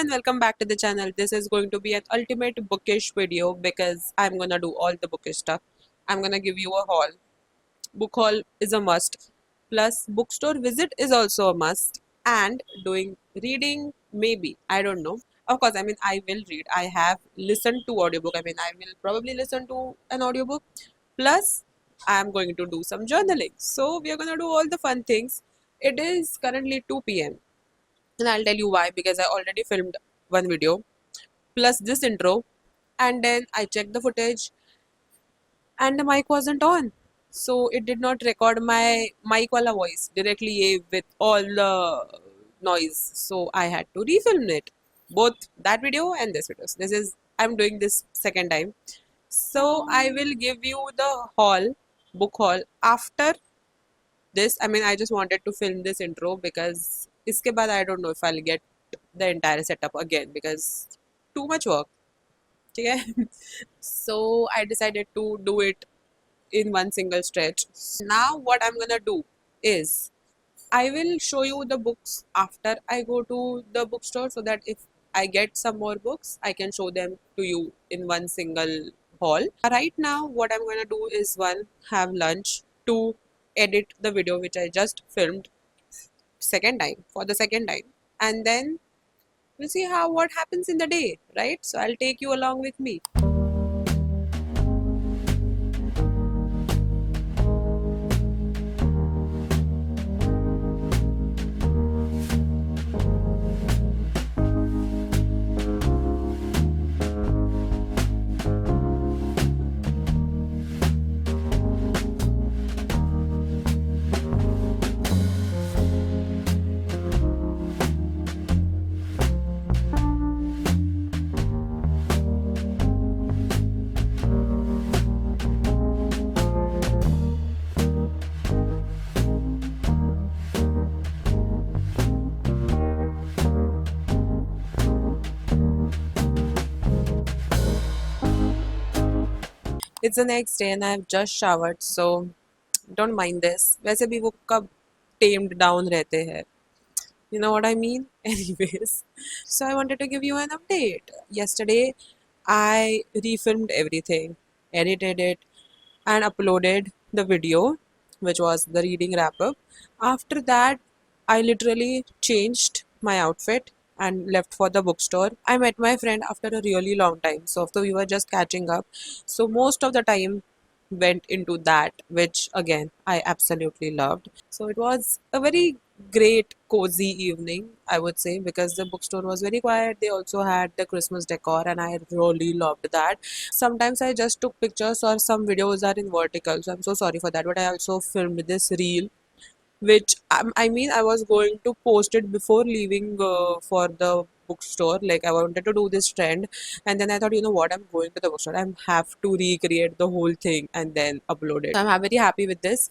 and welcome back to the channel. This is going to be an ultimate bookish video because I'm gonna do all the bookish stuff. I'm gonna give you a haul. Book haul is a must. Plus, bookstore visit is also a must. And doing reading, maybe. I don't know. Of course, I will read. I have listened to audiobook. I will probably listen to an audiobook. Plus, I'm going to do some journaling. So, we are gonna do all the fun things. It is currently 2 p.m. And I'll tell you why, because I already filmed one video plus this intro, and then I checked the footage and the mic wasn't on. So it did not record my mic wala voice directly with all the noise. So I had to refilm it. Both that video and this video. So I'm doing this second time. So I will give you the book haul after this. I just wanted to film this intro because iske baad I don't know if I'll get the entire setup again because too much work. Okay? So I decided to do it in one single stretch. Now what I'm gonna do is I will show you the books after I go to the bookstore so that if I get some more books, I can show them to you in one single haul. Right now, what I'm gonna do is one, have lunch, two, edit the video which I just filmed for the second time, and then we'll see how what happens in the day, right? So I'll take you along with me. It's the next day and I've just showered, so don't mind this. वैसे भी वो कब tamed down रहते हैं. You know what I mean? Anyways, so I wanted to give you an update. Yesterday, I refilmed everything, edited it, and uploaded the video, which was the reading wrap up. After that, I literally changed my outfit and left for the bookstore. I met my friend after a really long time, so we were just catching up. So most of the time went into that, which again I absolutely loved. So it was a very great cozy evening, I would say, because the bookstore was very quiet. They also had the Christmas decor and I really loved that. Sometimes I just took pictures or some videos are in vertical, so I'm so sorry for that, but I also filmed this reel which I was going to post it before leaving for the bookstore. Like I wanted to do this trend, and then I thought, you know what, I'm going to the bookstore. I have to recreate the whole thing and then upload it. So I'm very happy with this.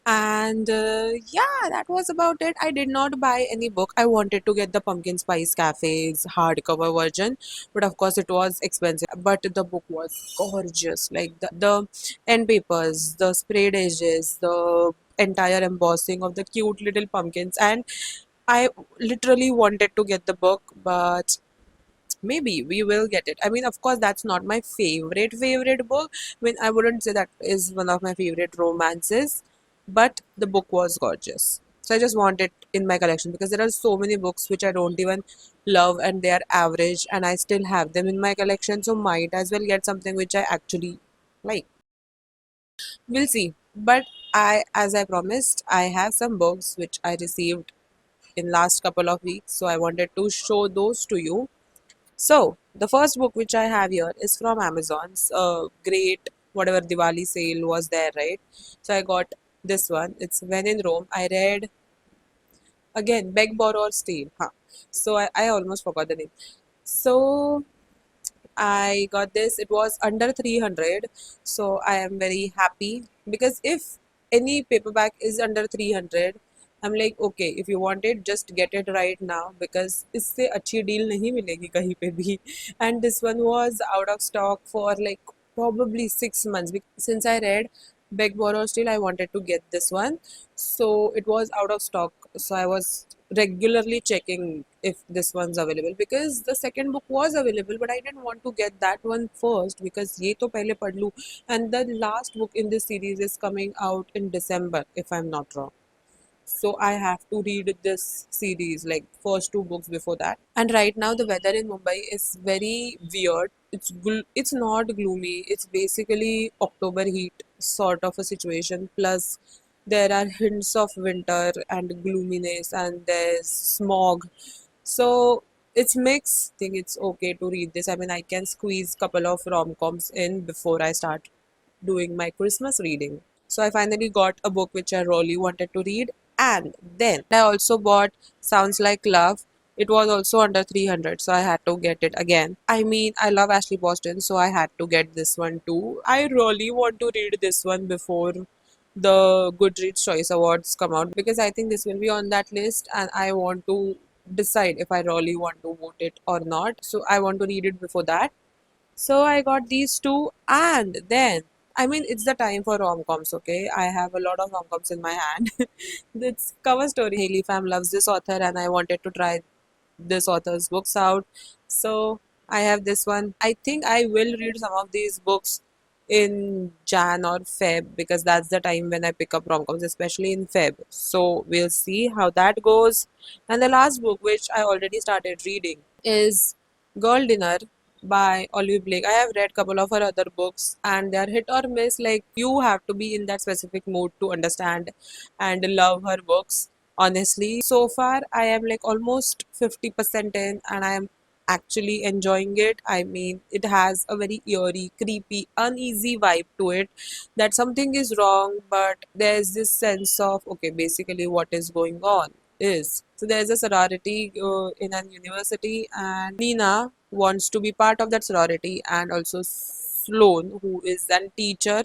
And yeah, that was about it. I did not buy any book. I wanted to get the Pumpkin Spice Cafe's hardcover version, but of course it was expensive. But the book was gorgeous. Like the end papers, the sprayed edges, the entire embossing of the cute little pumpkins, and I literally wanted to get the book, but maybe we will get it. Of course, that's not my favorite book. I wouldn't say that is one of my favorite romances, but the book was gorgeous. So I just want it in my collection because there are so many books which I don't even love and they are average, and I still have them in my collection. So might as well get something which I actually like. We'll see. But as I promised, I have some books which I received in last couple of weeks. So I wanted to show those to you. So the first book which I have here is from Amazon's great whatever Diwali sale was there, right? So I got this one. It's When in Rome. I read again Beg, Borrow or Steal. Huh. So I almost forgot the name. So I got this. It was under 300. So I am very happy because if any paperback is under 300, I'm like, okay, if you want it, just get it right now because इससे अच्छी deal नहीं मिलेगी कहीं पे भी. And this one was out of stock for like probably 6 months since I read beg, borrow, steal. I wanted to get this one, so it was out of stock. So I was regularly checking if this one's available because the second book was available, but I didn't want to get that one first because ye to pehle pad lu. And the last book in this series is coming out in December, if I'm not wrong. So I have to read this series, like first two books before that. And right now the weather in Mumbai is very weird. It's not gloomy. It's basically October heat sort of a situation. Plus there are hints of winter and gloominess, and there's smog. So it's mixed. I think it's okay to read this. I mean, I can squeeze couple of rom-coms in before I start doing my Christmas reading. So I finally got a book which I really wanted to read. And then I also bought Sounds Like Love. It was also under 300, so I had to get it again. I mean, I love Ashley Boston, so I had to get this one too. I really want to read this one before the Goodreads Choice Awards come out because I think this will be on that list and I want to decide if I really want to vote it or not. So I want to read it before that. So I got these two, and then I mean it's the time for rom-coms, okay? I have a lot of rom-coms in my hand. It's cover story. Haley Pham loves this author, and I wanted to try this author's books out. So I have this one. I think I will read some of these books in Jan or Feb because that's the time when I pick up rom-coms, especially in Feb. So we'll see how that goes. And the last book, which I already started reading, is Girl Dinner by Olive Blake. I have read couple of her other books and they are hit or miss. Like you have to be in that specific mood to understand and love her books. Honestly, so far I am like almost 50% in and I am actually enjoying it. I mean, it has a very eerie, creepy, uneasy vibe to it that something is wrong, but there's this sense of okay, basically what is going on is. So there's a sorority in an university, and Nina wants to be part of that sorority, and also Sloane, who is an teacher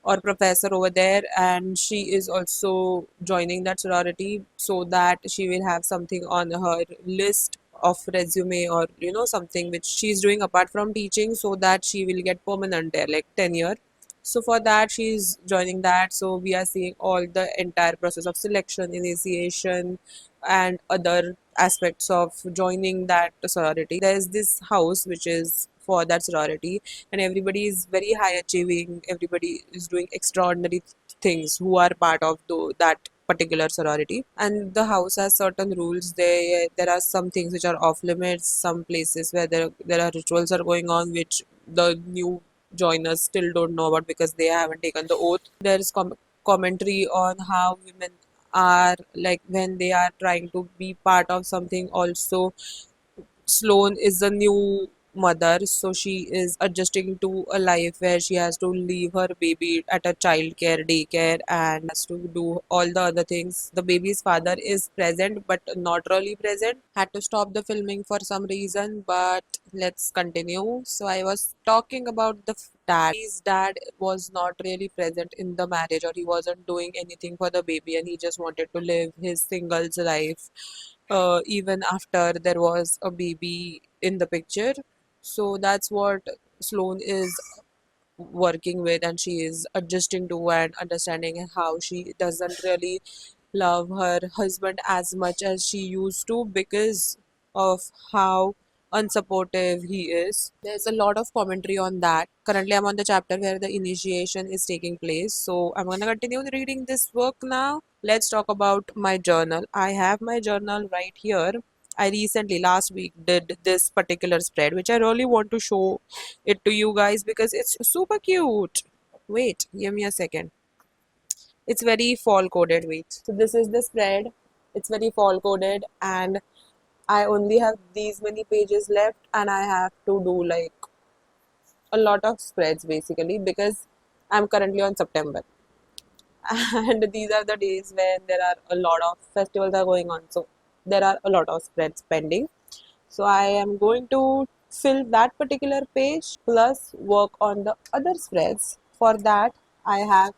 or professor over there, and she is also joining that sorority so that she will have something on her list of resume or something which she's doing apart from teaching so that she will get permanent there like tenure. So for that she's joining that, so we are seeing all the entire process of selection, initiation, and other aspects of joining that sorority. There's this house which is for that sorority, and everybody is very high achieving, everybody is doing extraordinary things who are part of that particular sorority. And the house has certain rules. There are some things which are off limits, some places where there are rituals are going on which the new joiners still don't know about because they haven't taken the oath. There is commentary on how women are like when they are trying to be part of something. Also, Sloane is a new mother, so she is adjusting to a life where she has to leave her baby at a childcare daycare and has to do all the other things. The baby's father is present but not really present. Had to stop the filming for some reason, but let's continue. So I was talking about the dad. His dad was not really present in the marriage, or he wasn't doing anything for the baby, and he just wanted to live his singles life even after there was a baby in the picture. So that's what Sloane is working with, and she is adjusting to and understanding how she doesn't really love her husband as much as she used to because of how unsupportive he is. There's a lot of commentary on that. Currently, I'm on the chapter where the initiation is taking place, so I'm gonna continue reading this book now. Let's talk about my journal. I have my journal right here. I recently, last week, did this particular spread, which I really want to show it to you guys because it's super cute. Wait, give me a second. It's very fall coded. Wait. So this is the spread. It's very fall coded, and I only have these many pages left, and I have to do like a lot of spreads basically because I'm currently on September. And these are the days when there are a lot of festivals are going on. So there are a lot of spreads pending. So I am going to fill that particular page plus work on the other spreads. For that, I have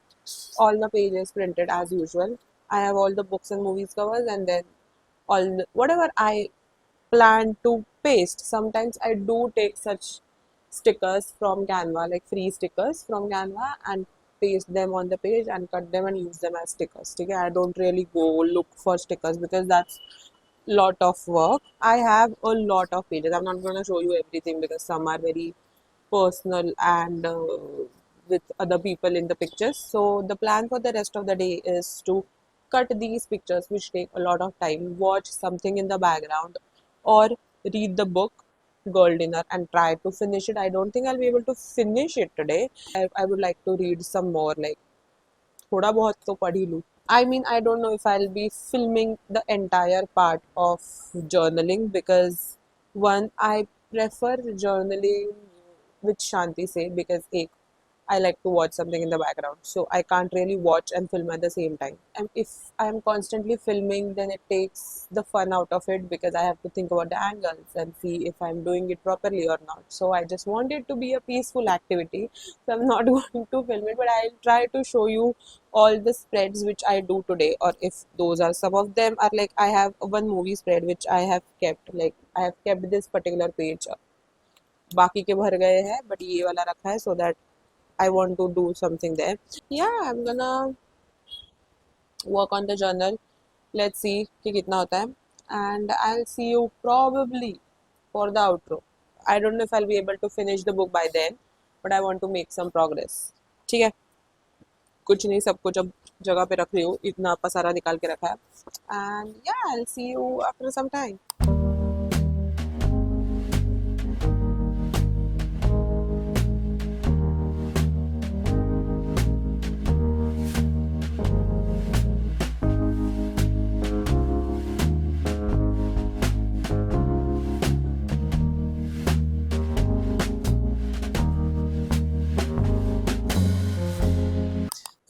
all the pages printed as usual. I have all the books and movies covers, and then whatever I plan to paste. Sometimes I do take such stickers from Canva, like free stickers from Canva, and paste them on the page and cut them and use them as stickers. Okay, I don't really go look for stickers because that's lot of work. I have a lot of pages. I'm not going to show you everything because some are very personal and with other people in the pictures. So the plan for the rest of the day is to cut these pictures, which take a lot of time, watch something in the background, or read the book Girl Dinner and try to finish it. I don't think I'll be able to finish it today. I would like to read some more, like थोड़ा बहुत तो पढ़ ही लूँ. I mean, I don't know if I'll be filming the entire part of journaling because one, I prefer journaling with Shanti say because एक I like to watch something in the background. So I can't really watch and film at the same time. And if I'm constantly filming, then it takes the fun out of it because I have to think about the angles and see if I'm doing it properly or not. So I just want it to be a peaceful activity. So I'm not going to film it, but I'll try to show you all the spreads which I do today, or if those are some of them are like I have one movie spread which I have kept, like I have kept this particular page. बाकी के भर गए हैं but ये वाला रखा है so that I want to do something there. Yeah, I'm gonna work on the journal. Let's see कि कितना होता है. And I'll see you probably for the outro. I don't know if I'll be able to finish the book by then, but I want to make some progress. ठीक है, कुछ नहीं, सब कुछ अब जगह पे रख रही हूँ, इतना पसारा निकाल के रखा है. And yeah, I'll see you after some time.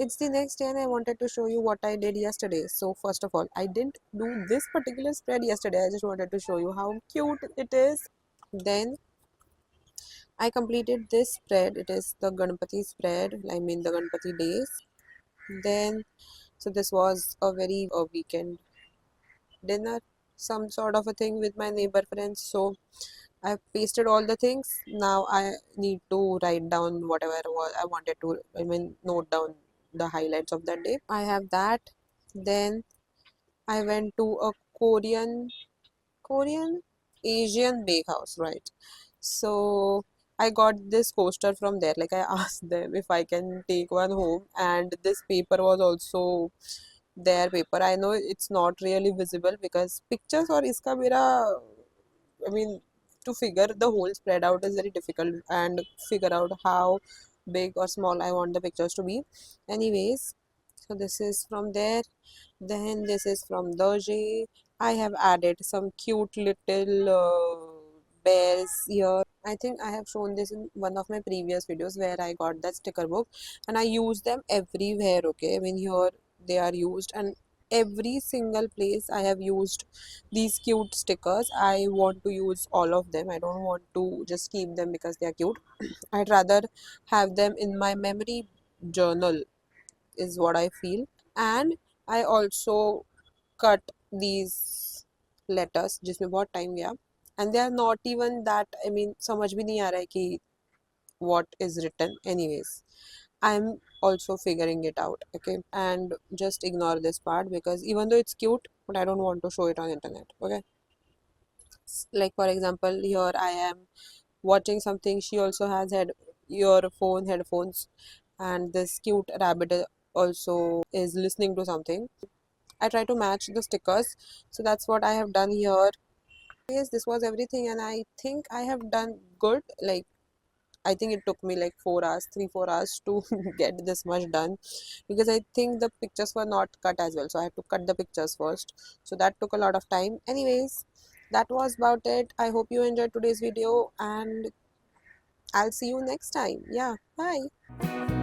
It's the next day and I wanted to show you what I did yesterday. So first of all, I didn't do this particular spread yesterday. I just wanted to show you how cute it is. Then I completed this spread. It is the Ganpati spread, I mean the Ganpati days. Then, so this was a very weekend dinner, some sort of a thing with my neighbor friends. So I pasted all the things. Now I need to write down whatever I wanted to, I mean, note down the highlights of that day. I have that. Then I went to a Korean Asian bakehouse, right? So I got this coaster from there. Like I asked them if I can take one home, and this paper was also their paper. I know it's not really visible because pictures or iska mera, I mean, to figure the whole spread out is very difficult and figure out how big or small I want the pictures to be. Anyways, so this is from there. Then this is from Doji. I have added some cute little bears here. I think I have shown this in one of my previous videos where I got that sticker book and I use them everywhere. Okay, I mean here they are used, and every single place I have used these cute stickers. I want to use all of them. I don't want to just keep them because they are cute. I'd rather have them in my memory journal is what I feel. And I also cut these letters जिसमें बहुत time गया, and they are not even that, I mean समझ भी नहीं आ रहा है कि what is written. Anyways, I'm also figuring it out. Okay, and just ignore this part because even though it's cute, but I don't want to show it on internet. Okay, like for example, here I am watching something. She also has headphones, and this cute rabbit also is listening to something. I try to match the stickers, so that's what I have done here. Yes, this was everything, and I think I have done good. Like I think it took me like 4 hours, 3-4 hours to get this much done because I think the pictures were not cut as well. So I had to cut the pictures first. So that took a lot of time. Anyways, that was about it. I hope you enjoyed today's video and I'll see you next time. Yeah, bye.